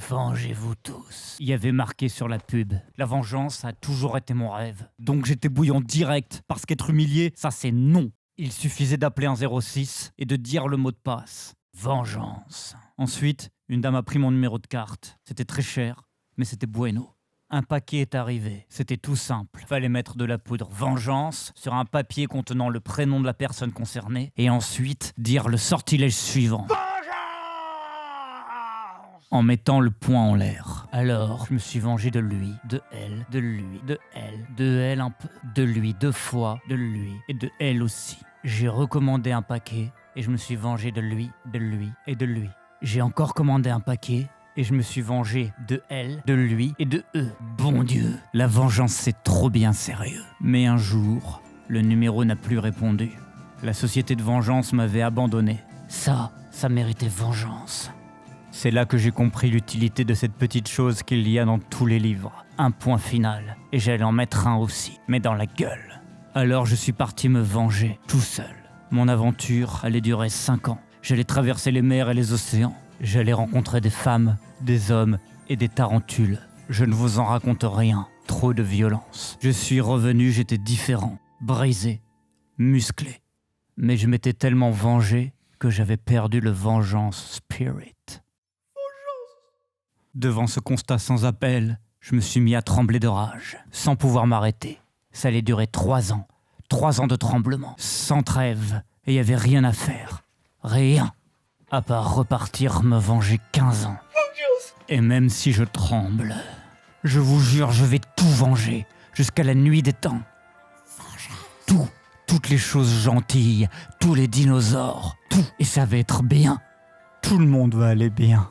Vengez-vous tous. Il y avait marqué sur la pub. La vengeance a toujours été mon rêve. Donc j'étais bouillant direct, parce qu'être humilié, ça c'est non. Il suffisait d'appeler un 06 et de dire le mot de passe. Vengeance. Ensuite, une dame a pris mon numéro de carte. C'était très cher, mais c'était bueno. Un paquet est arrivé. C'était tout simple. Fallait mettre de la poudre vengeance sur un papier contenant le prénom de la personne concernée et ensuite dire le sortilège suivant. En mettant le poing en l'air. Alors, je me suis vengé de lui, de elle, de lui, de elle un peu, de lui 2 fois, de lui et de elle aussi. J'ai recommandé un paquet et je me suis vengé de lui et de lui. J'ai encore commandé un paquet et je me suis vengé de elle, de lui et de eux. Bon Dieu, la vengeance c'est trop bien sérieux. Mais un jour, le numéro n'a plus répondu. La société de vengeance m'avait abandonné. Ça méritait vengeance. C'est là que j'ai compris l'utilité de cette petite chose qu'il y a dans tous les livres. Un point final. Et j'allais en mettre un aussi, mais dans la gueule. Alors je suis parti me venger, tout seul. Mon aventure allait durer 5 ans. J'allais traverser les mers et les océans. J'allais rencontrer des femmes, des hommes et des tarentules. Je ne vous en raconte rien. Trop de violence. Je suis revenu, j'étais différent. Brisé. Musclé. Mais je m'étais tellement vengé que j'avais perdu le vengeance spirit. Devant ce constat sans appel, je me suis mis à trembler de rage, sans pouvoir m'arrêter. Ça allait durer 3 ans. 3 ans de tremblement, sans trêve, et il n'y avait rien à faire. Rien. À part repartir me venger 15 ans. Et même si je tremble, je vous jure, je vais tout venger, jusqu'à la nuit des temps. Tout, toutes les choses gentilles, tous les dinosaures, tout. Et ça va être bien. Tout le monde va aller bien.